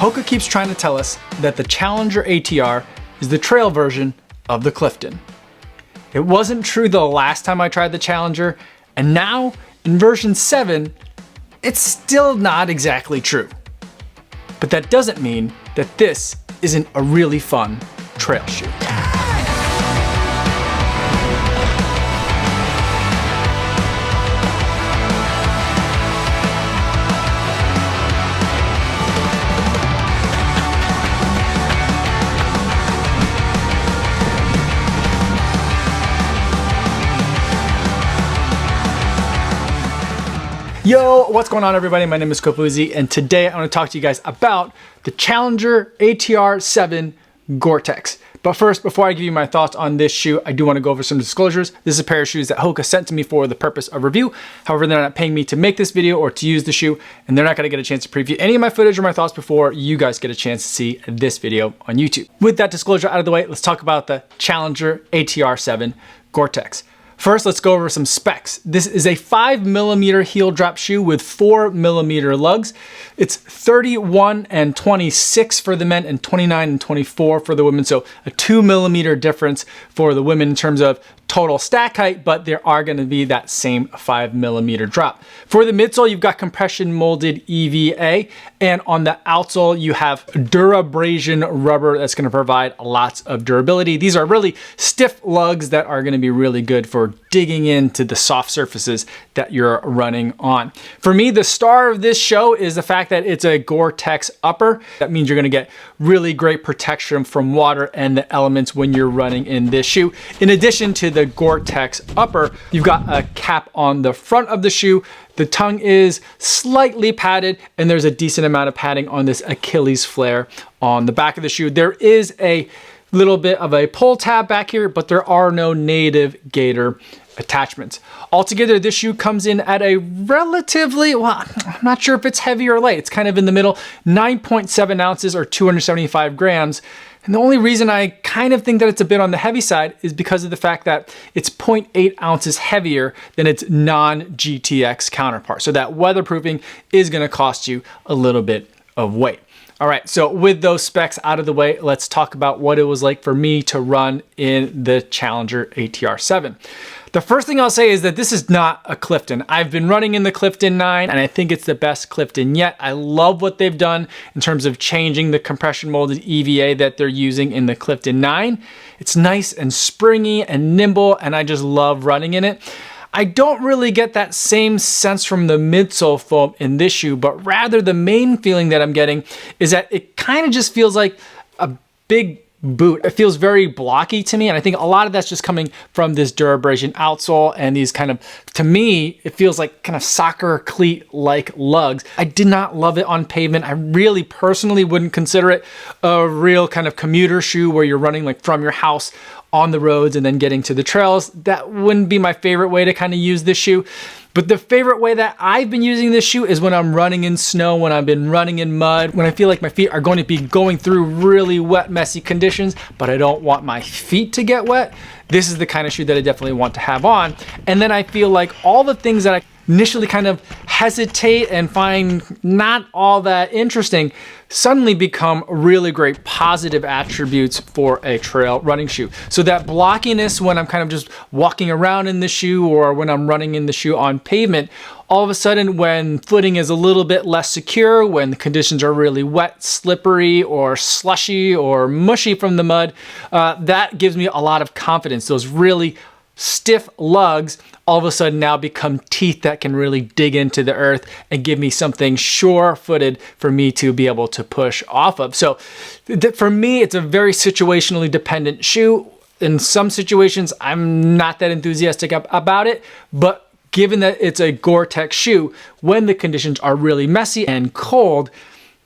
Hoka keeps trying to tell us that the Challenger ATR is the trail version of the Clifton. It wasn't true the last time I tried the Challenger, and now in version 7, it's still not exactly true. But that doesn't mean that this isn't a really fun trail shoe. Yo, what's going on everybody? My name is Kofuzi, and today I want to talk to you guys about the Challenger ATR 7 Gore-Tex. But first, before I give you my thoughts on this shoe, I do want to go over some disclosures. This is a pair of shoes that Hoka sent to me for the purpose of review. However, they're not paying me to make this video or to use the shoe, and they're not going to get a chance to preview any of my footage or my thoughts before you guys get a chance to see this video on YouTube. With that disclosure out of the way, let's talk about the Challenger ATR 7 Gore-Tex. First, let's go over some specs. This is a 5mm heel drop shoe with 4mm lugs. It's 31 and 26 for the men and 29 and 24 for the women. So a 2mm difference for the women in terms of total stack height, but there are going to be that same 5mm drop. For the midsole, you've got compression molded EVA, and on the outsole, you have Durabrasion rubber that's going to provide lots of durability. These are really stiff lugs that are going to be really good for digging into the soft surfaces that you're running on. For me, the star of this show is the fact that it's a Gore-Tex upper. That means you're going to get really great protection from water and the elements when you're running in this shoe. In addition to the Gore-Tex upper, you've got a cap on the front of the shoe. The tongue is slightly padded, and there's a decent amount of padding on this Achilles flare on the back of the shoe. There is a little bit of a pull tab back here, but there are no native gaiter attachments. Altogether, this shoe comes in at a relatively, well, I'm not sure if it's heavy or light. It's kind of in the middle, 9.7 ounces or 275 grams. And the only reason I kind of think that it's a bit on the heavy side is because of the fact that it's 0.8 ounces heavier than its non-GTX counterpart. So that weatherproofing is going to cost you a little bit of weight. All right, so with those specs out of the way, let's talk about what it was like for me to run in the Challenger ATR 7. The first thing I'll say is that this is not a Clifton. I've been running in the Clifton 9, and I think it's the best Clifton yet. I love what they've done in terms of changing the compression molded EVA that they're using in the Clifton 9. It's nice and springy and nimble, and I just love running in it. I don't really get that same sense from the midsole foam in this shoe, but rather the main feeling that I'm getting is that it kind of just feels like a big boot. It feels very blocky to me, and I think a lot of that's just coming from this Durabrasion outsole and these kind of, to me, it feels like kind of soccer cleat-like lugs. I did not love it on pavement. I really personally wouldn't consider it a real kind of commuter shoe where you're running like from your house on the roads and then getting to the trails. That wouldn't be my favorite way to kind of use this shoe. But the favorite way that I've been using this shoe is when I'm running in snow, when I've been running in mud, when I feel like my feet are going to be going through really wet, messy conditions, but I don't want my feet to get wet. This is the kind of shoe that I definitely want to have on. And then I feel like all the things that I initially kind of hesitate and find not all that interesting suddenly become really great positive attributes for a trail running shoe. So that blockiness when I'm kind of just walking around in the shoe or when I'm running in the shoe on pavement, all of a sudden when footing is a little bit less secure, when the conditions are really wet, slippery, or slushy, or mushy from the mud, that gives me a lot of confidence. Those really stiff lugs all of a sudden now become teeth that can really dig into the earth and give me something sure-footed for me to be able to push off of. So for me, it's a very situationally dependent shoe. In some situations, I'm not that enthusiastic about it, but given that it's a Gore-Tex shoe, when the conditions are really messy and cold,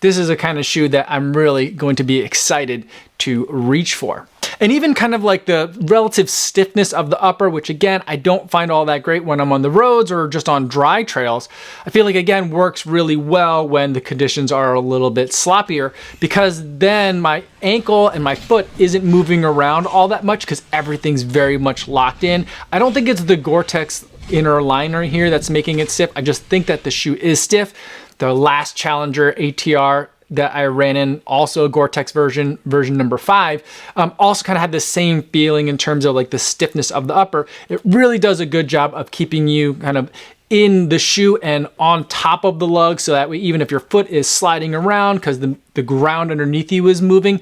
this is a kind of shoe that I'm really going to be excited to reach for. And even kind of like the relative stiffness of the upper, which again, I don't find all that great when I'm on the roads or just on dry trails. I feel like again, works really well when the conditions are a little bit sloppier, because then my ankle and my foot isn't moving around all that much because everything's very much locked in. I don't think it's the Gore-Tex inner liner here that's making it stiff. I just think that the shoe is stiff. The last Challenger ATR that I ran in, also a Gore-Tex version number 5, also kind of had the same feeling in terms of like the stiffness of the upper. It really does a good job of keeping you kind of in the shoe and on top of the lug, so that way even if your foot is sliding around because the ground underneath you is moving,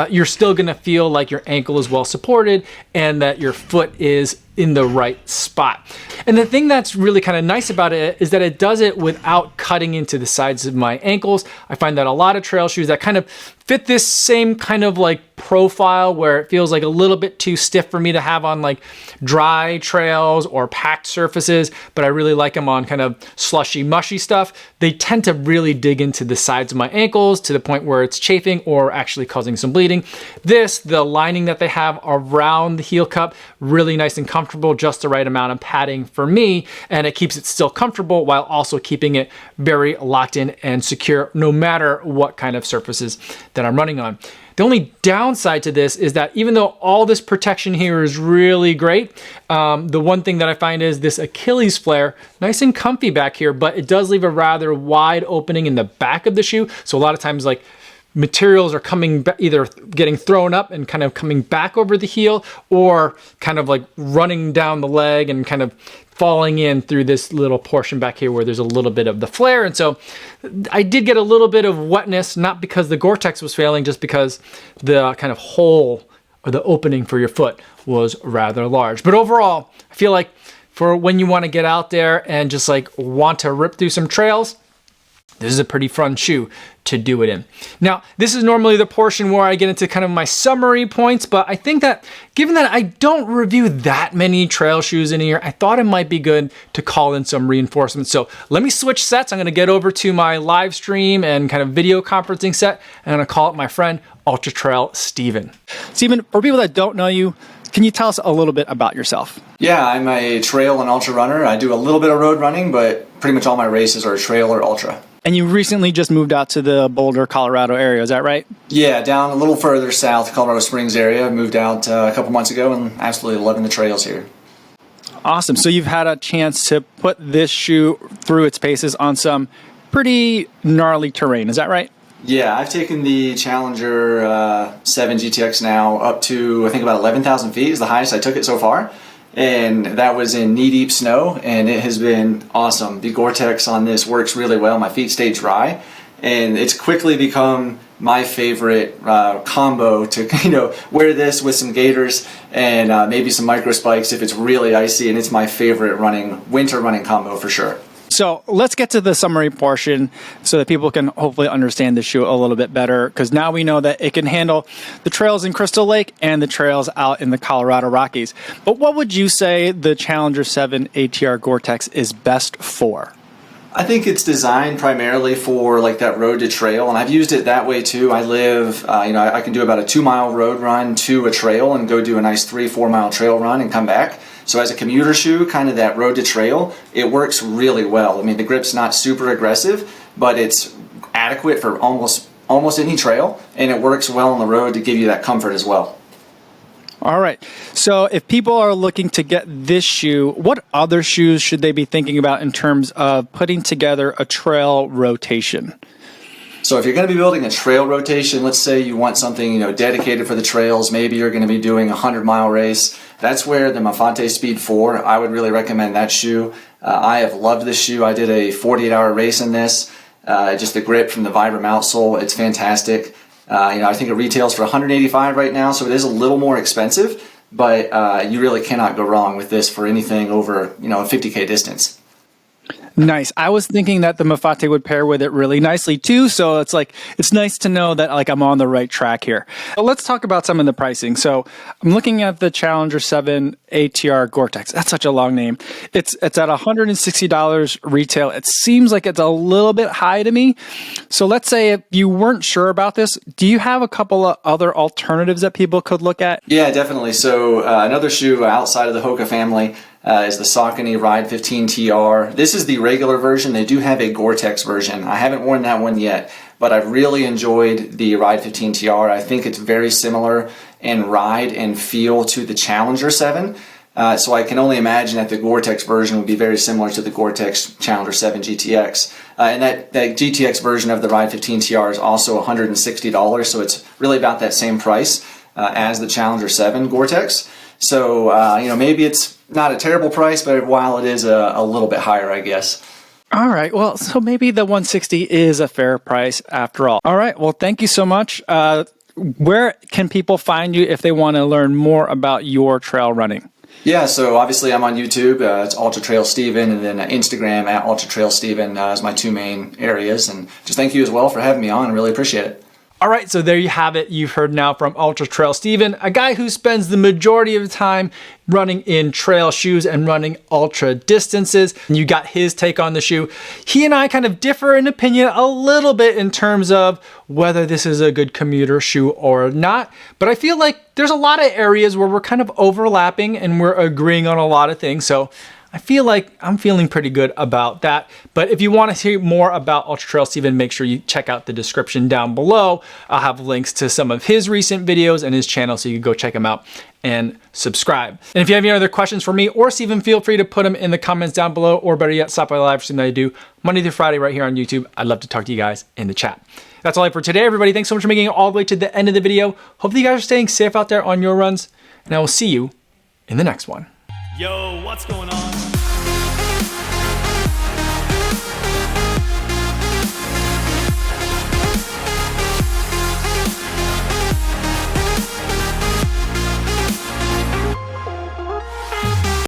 you're still gonna feel like your ankle is well supported and that your foot is in the right spot. And the thing that's really kind of nice about it is that it does it without cutting into the sides of my ankles. I find that a lot of trail shoes that kind of fit this same kind of like profile where it feels like a little bit too stiff for me to have on like dry trails or packed surfaces, but I really like them on kind of slushy, mushy stuff. They tend to really dig into the sides of my ankles to the point where it's chafing or actually causing some bleeding. The lining that they have around the heel cup, really nice and comfortable, just the right amount of padding for me, and it keeps it still comfortable while also keeping it very locked in and secure no matter what kind of surfaces that I'm running on. The only downside to this is that even though all this protection here is really great, the one thing that I find is this Achilles flare, nice and comfy back here, but it does leave a rather wide opening in the back of the shoe. So a lot of times like materials are coming either getting thrown up and kind of coming back over the heel, or kind of like running down the leg and kind of falling in through this little portion back here where there's a little bit of the flare. And so I did get a little bit of wetness, not because the Gore-Tex was failing, just because the kind of hole or the opening for your foot was rather large. But overall, I feel like for when you want to get out there and just like want to rip through some trails, this is a pretty fun shoe to do it in. Now, this is normally the portion where I get into kind of my summary points, but I think that given that I don't review that many trail shoes in here, I thought it might be good to call in some reinforcements. So let me switch sets. I'm gonna get over to my live stream and kind of video conferencing set, and I'm gonna call up my friend, Ultra Trail Steven. Steven, for people that don't know you, can you tell us a little bit about yourself? Yeah, I'm a trail and ultra runner. I do a little bit of road running, but pretty much all my races are trail or ultra. And you recently just moved out to the Boulder, Colorado area, is that right? Yeah, down a little further south, Colorado Springs area. Moved out a couple months ago and absolutely loving the trails here. Awesome. So you've had a chance to put this shoe through its paces on some pretty gnarly terrain, is that right? Yeah, I've taken the Challenger 7 GTX now up to, I think, about 11,000 feet is the highest I took it so far. And that was in knee-deep snow, and it has been awesome. The Gore-Tex on this works really well. My feet stay dry, and it's quickly become my favorite combo to wear this with some gaiters and maybe some micro spikes if it's really icy, and it's my favorite winter running combo for sure. So let's get to the summary portion so that people can hopefully understand the shoe a little bit better, because now we know that it can handle the trails in Crystal Lake and the trails out in the Colorado Rockies. But what would you say the Challenger 7 ATR Gore-Tex is best for? I think it's designed primarily for like that road to trail, and I've used it that way too. I live, I can do about a 2-mile road run to a trail and go do a nice 3-4 mile trail run and come back. So as a commuter shoe, kind of that road to trail, it works really well. I mean, the grip's not super aggressive, but it's adequate for almost any trail, and it works well on the road to give you that comfort as well. All right. So if people are looking to get this shoe, what other shoes should they be thinking about in terms of putting together a trail rotation? So if you're going to be building a trail rotation, let's say you want something dedicated for the trails, maybe you're going to be doing a 100-mile race, that's where the Mafate Speed 4, I would really recommend that shoe. I have loved this shoe. I did a 48-hour race in this. Just the grip from the Vibram outsole, it's fantastic. I think it retails for $185 right now, so it is a little more expensive, but you really cannot go wrong with this for anything over a 50K distance. Nice. I was thinking that the Mafate would pair with it really nicely too, so it's nice to know that I'm on the right track here. But let's talk about some of the pricing. So I'm looking at the Challenger 7 ATR Gore-Tex. That's such a long name. It's at $160 retail. It seems like it's a little bit high to me. So let's say if you weren't sure about this, do you have a couple of other alternatives that people could look at? Yeah, definitely. So another shoe outside of the Hoka family is the Saucony Ride 15 TR. This is the regular version. They do have a Gore-Tex version. I haven't worn that one yet, but I've really enjoyed the Ride 15 TR. I think it's very similar in ride and feel to the Challenger 7. So I can only imagine that the Gore-Tex version would be very similar to the Gore-Tex Challenger 7 GTX. And that GTX version of the Ride 15 TR is also $160, so it's really about that same price as the Challenger 7 Gore-Tex. So, maybe it's not a terrible price, but while it is a little bit higher, I guess. All right. Well, so maybe the 160 is a fair price after all. All right. Well, thank you so much. Where can people find you if they want to learn more about your trail running? Yeah, so obviously I'm on YouTube. It's Ultra Trail Steven, and then Instagram at Ultra Trail Steven is my two main areas. And just thank you as well for having me on. I really appreciate it. All right, so there you have it. You've heard now from Ultra Trail Steven, a guy who spends the majority of the time running in trail shoes and running ultra distances. And you got his take on the shoe. He and I kind of differ in opinion a little bit in terms of whether this is a good commuter shoe or not. But I feel like there's a lot of areas where we're kind of overlapping and we're agreeing on a lot of things. So I feel like I'm feeling pretty good about that. But if you want to hear more about Ultra Trail Steven, make sure you check out the description down below. I'll have links to some of his recent videos and his channel, so you can go check him out and subscribe. And if you have any other questions for me or Steven, feel free to put them in the comments down below, or better yet, stop by the live stream that I do Monday through Friday right here on YouTube. I'd love to talk to you guys in the chat. That's all I have for today, everybody. Thanks so much for making it all the way to the end of the video. Hopefully you guys are staying safe out there on your runs, and I will see you in the next one. Yo, what's going on?